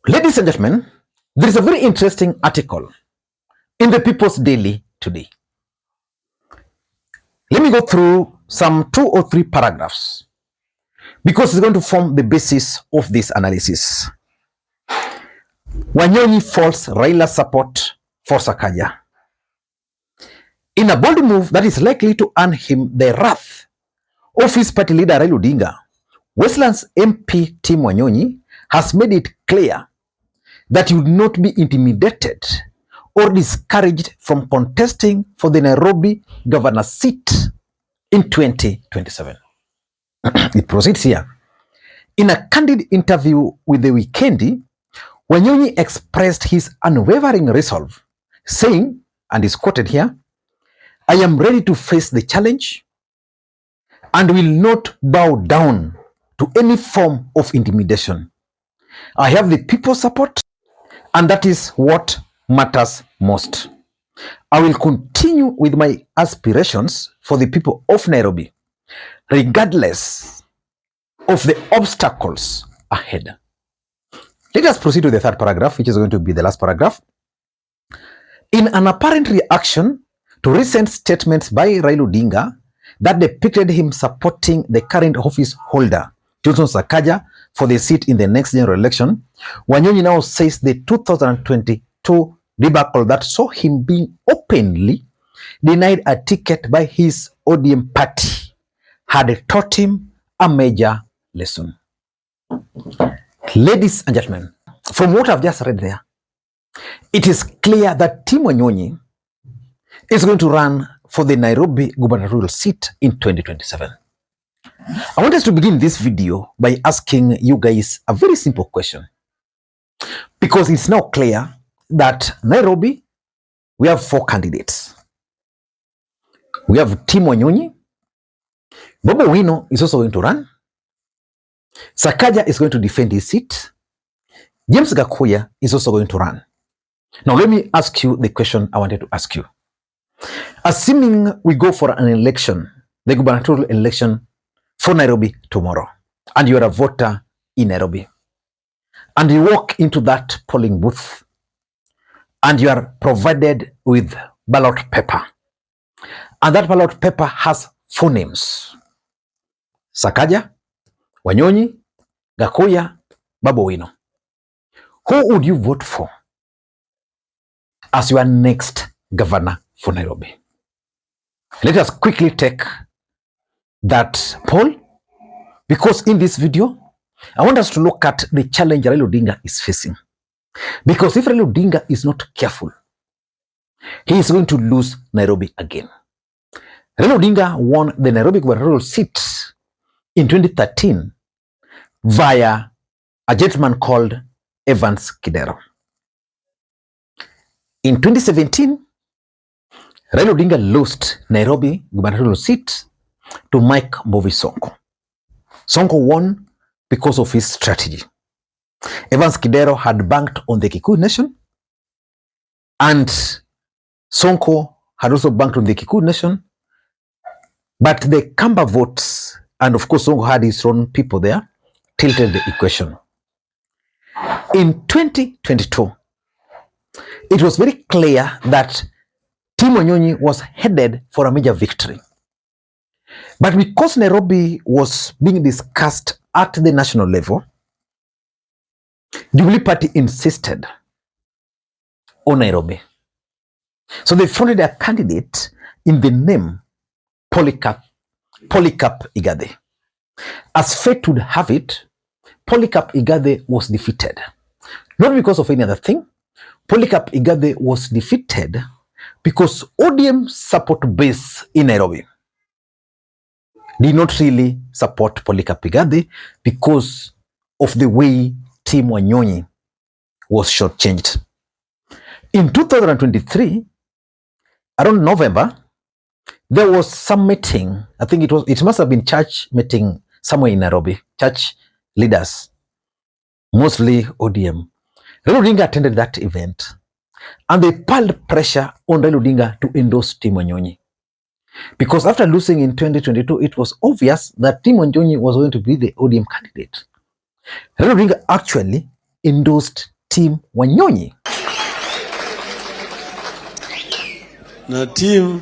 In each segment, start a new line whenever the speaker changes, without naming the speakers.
Ladies and gentlemen, there is a very interesting article in the People's Daily today. Let me go through some 2 or 3 paragraphs because it's going to form the basis of this analysis. Wanyonyi false Raila support for Sakaja. In a bold move that is likely to earn him the wrath of his party leader Raila Odinga, Westlands MP Tim Wanyonyi has made it clear that he would not be intimidated or discouraged from contesting for the Nairobi Governor seat in 2027. It proceeds here. In a candid interview with the Weekendi, Wanyonyi expressed his unwavering resolve, saying, and is quoted here, "I am ready to face the challenge and will not bow down to any form of intimidation. I have the people's support, and that is what matters most. I will continue with my aspirations for the people of Nairobi, regardless of the obstacles ahead." Let us proceed to the 3rd paragraph, which is going to be the last paragraph. In an apparent reaction to recent statements by Raila Odinga that depicted him supporting the current office holder, Johnson Sakaja, for the seat in the next general election, Wanyonyi now says the 2022 debacle that saw him being openly denied a ticket by his ODM party had taught him a major lesson. Ladies and gentlemen, from what I've just read there, it is clear that Tim Wanyonyi is going to run for the Nairobi gubernatorial seat in 2027. I want us to begin this video by asking you guys a very simple question, because it's now clear that Nairobi, we have 4 candidates. We have Tim Wanyonyi. Bobi Wine is also going to run. Sakaja is going to defend his seat. James Gakuya is also going to run. Now let me ask you the question I wanted to ask you. Assuming we go for an election, the gubernatorial election for Nairobi tomorrow, and you are a voter in Nairobi, and you walk into that polling booth, and you are provided with ballot paper, and that ballot paper has 4 names: Sakaja, Wanyonyi, Gakuya, Bobi Wine. Who would you vote for as your next governor for Nairobi? Let us quickly take that poll, because in this video, I want us to look at the challenge Raila Odinga is facing. Because if Raila Odinga is not careful, he is going to lose Nairobi again. Raila Odinga won the Nairobi gubernatorial seat in 2013 via a gentleman called Evans Kidero. In 2017, Raila Odinga lost Nairobi gubernatorial seat to Mike Mbovi Sonko. Sonko won because of his strategy. Evans Kidero had banked on the Kikuyu nation, and Sonko had also banked on the Kikuyu nation, but the Kamba votes, and of course Sonko had his own people there, tilted the equation. In 2022, it was very clear that Tim Wanyonyi was headed for a major victory. But because Nairobi was being discussed at the national level, Jubilee Party insisted on Nairobi. So they funded a candidate in the name Polycarp Igathe. As fate would have it, Polycarp Igathe was defeated. Not because of any other thing. Polycarp Igathe was defeated because ODM support base in Nairobi did not really support Polycarp Igathe because of the way Tim Wanyonyi was shortchanged. In 2023, around November, there was some meeting. I think it must have been church meeting somewhere in Nairobi, church leaders, mostly ODM. Raila Odinga attended that event, and they piled pressure on Raila Odinga to endorse Tim Wanyonyi. Because after losing in 2022, it was obvious that Tim Wanyonyi was going to be the ODM candidate. Raila Odinga actually endorsed Tim Wanyonyi.
Na Tim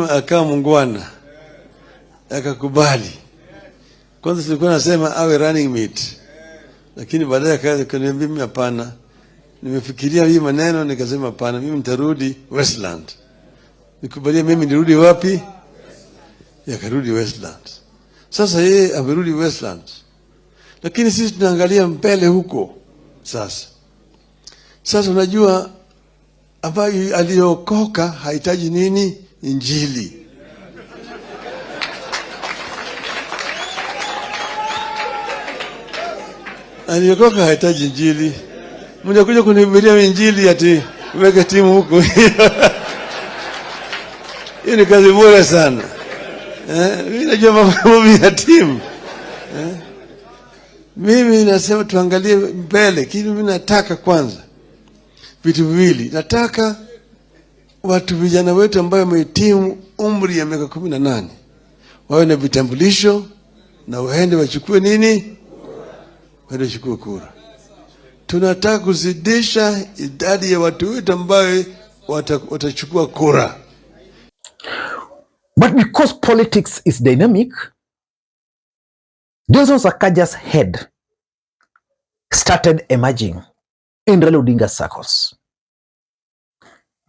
akawa mungwana, akakubali. Kwanza tulikuwa nasema awe running mate, lakini baadaye akaniambia mimi hapana. Nimefikiria hii maneno nikasema hapana, mimi nitarudi Westland. Nikubalia mimi nirudi wapi? Yakarudi Westland. Sasa yeye amerudi Westland, lakini sisi tunaangalia mbele huko. Sasa unajua ambaye aliokoka hahitaji nini? Injili. Aliokoka hahitaji injili. Mnakuja kunihubiria injili ati weke timu huko. Hii ni kazi bora sana. Mimi najua mambo ya timu. Mimi nasema tuangalie mbele, lakini mimi nataka kwanza vitu viwili. Nataka watu vijana wetu ambao wamehitimu umri ya miaka 18 wawe na vitambulisho na waende wachukue nini? Waende wachukue kura. Tunataka kuzidisha idadi ya watu wetu ambao watachukua kura.
But because politics is dynamic, Johnson Sakaja's head started emerging in Raila Odinga's circles.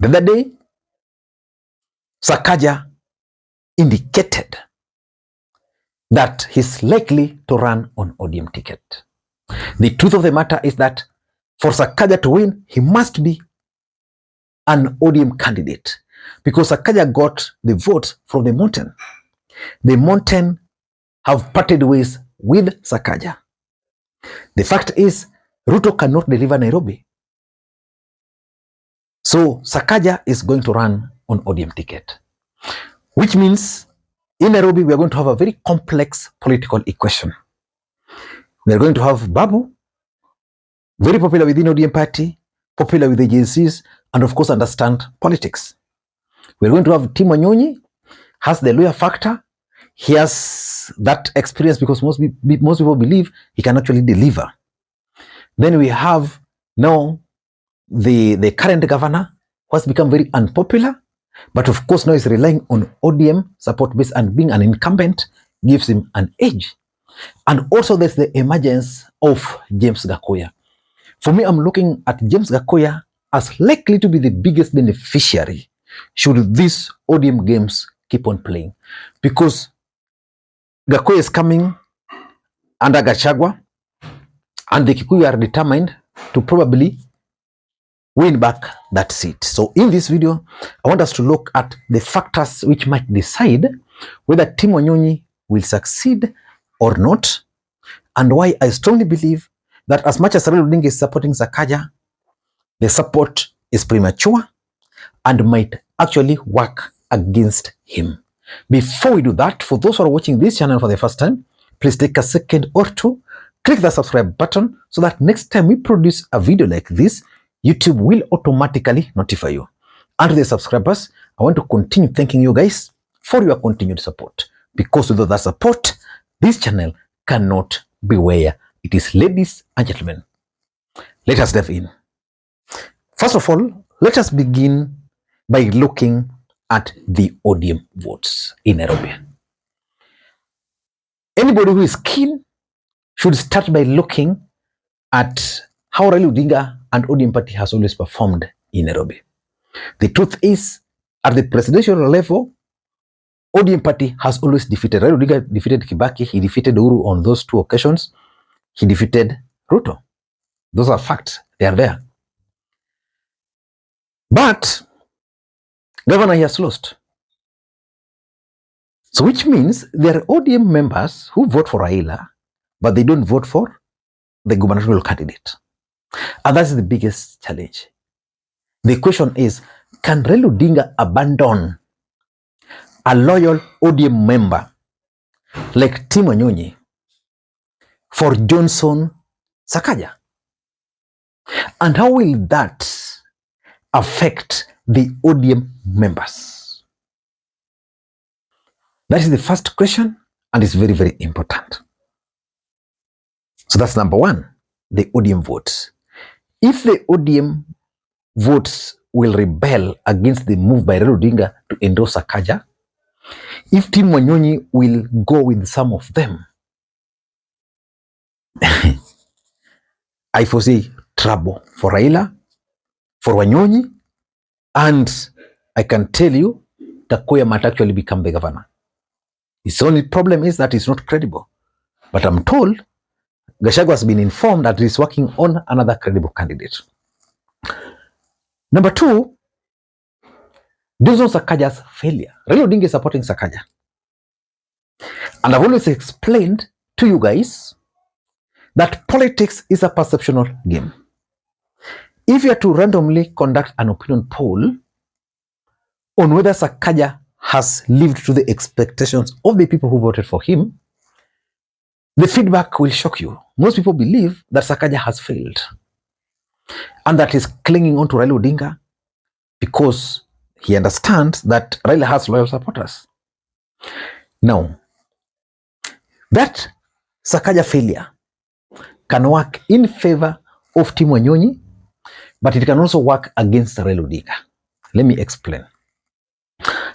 The other day, Sakaja indicated that he's likely to run on ODM ticket. The truth of the matter is that for Sakaja to win, he must be an ODM candidate, because Sakaja got the vote from the mountain. The mountain have parted ways with Sakaja. The fact is, Ruto cannot deliver Nairobi. So Sakaja is going to run on ODM ticket, which means in Nairobi we are going to have a very complex political equation. We are going to have Babu, very popular within ODM party, popular with agencies, and of course understand politics. We are going to have Tim Wanyonyi, has the lawyer factor. He has that experience because most people believe he can actually deliver. Then we have now the current governor, who has become very unpopular, but of course now is relying on ODM support base, and being an incumbent gives him an edge. And also there's the emergence of James Gakuya. For me, I'm looking at James Gakuya as likely to be the biggest beneficiary should these ODM games keep on playing, because Gakuya is coming under Gachagua, and the Kikuyu are determined to probably win back that seat. So in this video, I want us to look at the factors which might decide whether Tim Wanyonyi will succeed or not, and why I strongly believe that as much as Raila Odinga is supporting Sakaja, the support is premature and might actually work against him. Before we do that, for those who are watching this channel for the first time, please take a second or two, click the subscribe button so that next time we produce a video like this, YouTube will automatically notify you. And to the subscribers, I want to continue thanking you guys for your continued support, because without that support, this channel cannot be where it is. Ladies and gentlemen, let us dive in. First of all, let us begin by looking at the ODM votes in Nairobi. Anybody who is keen should start by looking at how Raila Odinga and ODM party has always performed in Nairobi. The truth is, at the presidential level, ODM party has always defeated. Raila Odinga defeated Kibaki, he defeated Uhuru on those two occasions, he defeated Ruto. Those are facts, they are there. But governor has lost. So which means there are ODM members who vote for Raila, but they don't vote for the gubernatorial candidate. And that's the biggest challenge. The question is, can Raila Odinga abandon a loyal ODM member like Tim Wanyonyi for Johnson Sakaja? And how will that affect the ODM members? That is the first question, and it's very, very important. So that's number one. the ODM votes. If the ODM votes will rebel against the move by Raila Odinga to endorse Sakaja, if Tim Wanyonyi will go with some of them, I foresee trouble for Raila, for Wanyonyi, and I can tell you, Takuya might actually become the governor. His only problem is that he's not credible. But I'm told Gachagua has been informed that he's working on another credible candidate. Number two, Johnson Sakaja's failure. Raila Odinga is supporting Sakaja. And I've always explained to you guys that politics is a perceptional game. If you are to randomly conduct an opinion poll on whether Sakaja has lived to the expectations of the people who voted for him, the feedback will shock you. Most people believe that Sakaja has failed and that he's clinging on to Raila Odinga because he understands that Raila has loyal supporters. Now, that Sakaja failure can work in favor of Tim Wanyonyi, but it can also work against Raila Odinga. Let me explain.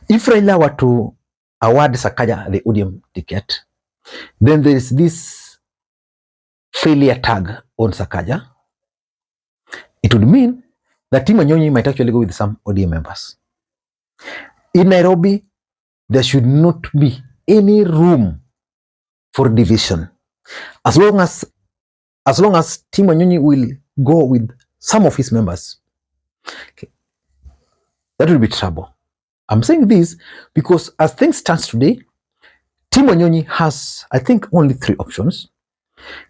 If Raila were to award Sakaja the ODM ticket, then there is this failure tag on Sakaja. It would mean that Tim Wanyonyi might actually go with some ODM members. In Nairobi, there should not be any room for division. As long as Tim Wanyonyi will go with some of his members, okay, that will be trouble. I'm saying this because as things stand today, Tim Wanyonyi has, I think, only three options.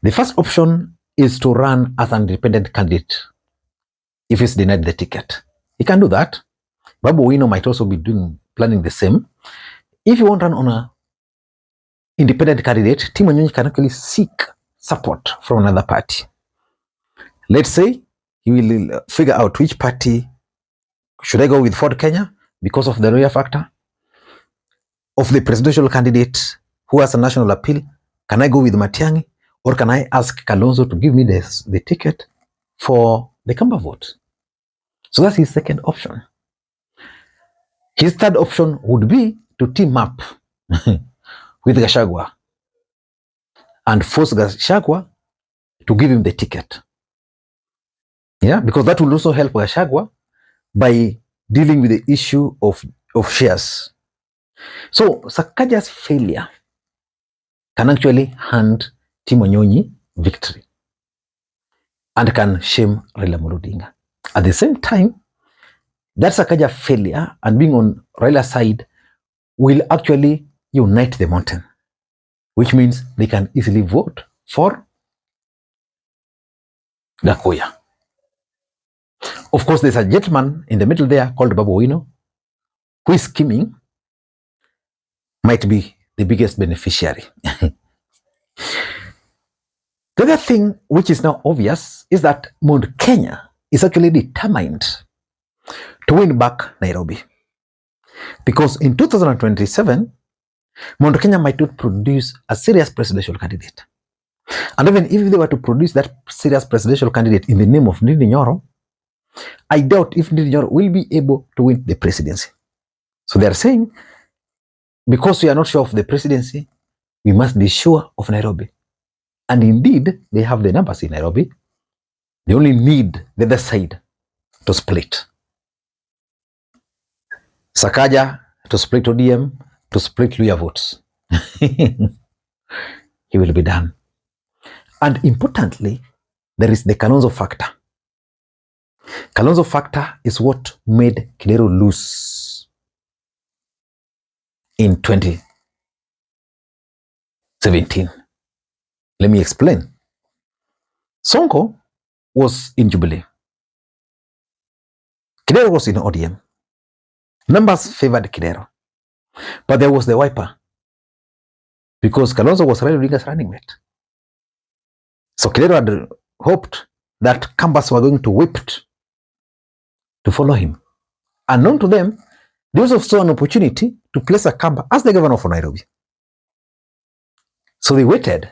The first option is to run as an independent candidate if he's denied the ticket. He can do that. Babu Owino might also be planning the same. If you want to run on an independent candidate, Tim Wanyonyi can actually seek support from another party. Let's say he will figure out which party should I go with Ford Kenya because of the lawyer factor of the presidential candidate who has a national appeal. Can I go with Matiang'i, or can I ask Kalonzo to give me the ticket for the Kamba vote? So that's his second option. His third option would be to team up with Gachagua and force Gachagua to give him the ticket. Yeah, because that will also help Gachagua by dealing with the issue of shares. So Sakaja's failure can actually hand Tim Wanyonyi victory and can shame Raila Odinga. At the same time, that Sakaja failure and being on Raila's side will actually unite the mountain, which means they can easily vote for Gakuya. Of course, there's a gentleman in the middle there called Babu Owino, who is scheming, might be the biggest beneficiary. The other thing which is now obvious is that Mount Kenya is actually determined to win back Nairobi. Because in 2027, Mount Kenya might not produce a serious presidential candidate. And even if they were to produce that serious presidential candidate in the name of Ndindi Nyoro, I doubt if Ndindi Nyoro will be able to win the presidency. So they are saying, because we are not sure of the presidency, we must be sure of Nairobi. And indeed, they have the numbers in Nairobi. They only need the other side to split. Sakaja to split ODM, to split Luya votes. He will be done. And importantly, there is the Kalonzo factor. Kalonzo factor is what made Kidero lose in 2017. Let me explain. Sonko was in Jubilee. Kidero was in ODM. Numbers favored Kidero. But there was the wiper, because Kalonzo was Raila Odinga's running mate. So Kidero had hoped that Kambas were going to whip to follow him. Unknown to them, they also saw an opportunity to place a Kamba as the governor for Nairobi. So they waited,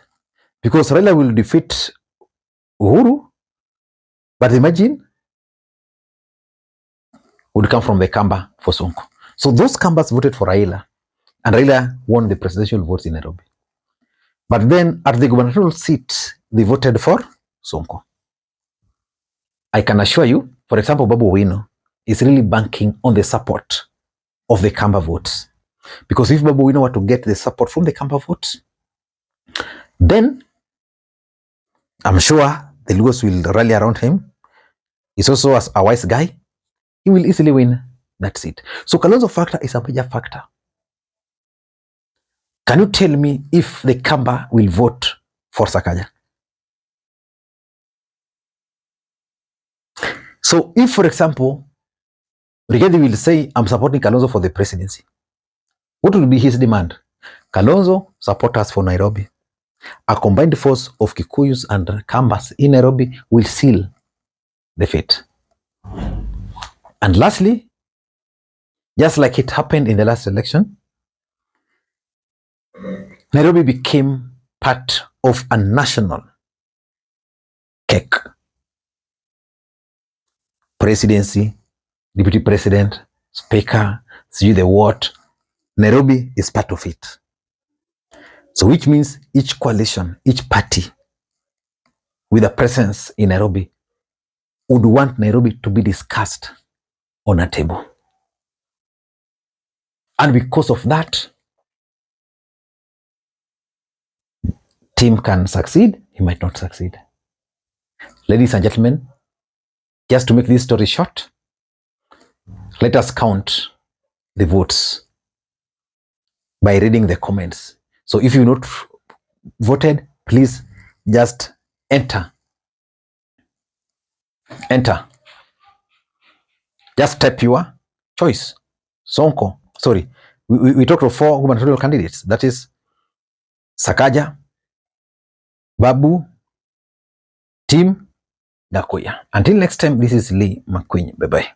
because Raila will defeat Uhuru, but imagine would come from the Kamba for Sonko. So those Kambas voted for Raila, and Raila won the presidential votes in Nairobi. But then at the gubernatorial seat, they voted for Sonko. I can assure you, for example, Babu Owino is really banking on the support of the Kamba votes. Because if Babu Owino were to get the support from the Kamba votes, then I'm sure the Lugos will rally around him. He's also a wise guy. He will easily win that seat. So Kalonzo factor is a major factor. Can you tell me if the Kamba will vote for Sakaja? So if, for example, Rigathi will say, I'm supporting Kalonzo for the presidency, what will be his demand? Kalonzo, support us for Nairobi. A combined force of Kikuyus and Kambas in Nairobi will seal the fate. And lastly, just like it happened in the last election, Nairobi became part of a national cake. Presidency, deputy president, speaker, see the what, Nairobi is part of it. So which means each coalition, each party with a presence in Nairobi would want Nairobi to be discussed on a table. And because of that, Tim can succeed, he might not succeed. Ladies and gentlemen, just to make this story short, let us count the votes by reading the comments. So if you've not voted, please just enter. Just type your choice. Sonko, sorry, we talked of 4 gubernatorial candidates. That is Sakaja, Babu, Tim, Gakuya. Until next time, this is Lee Makwiny. Bye-bye.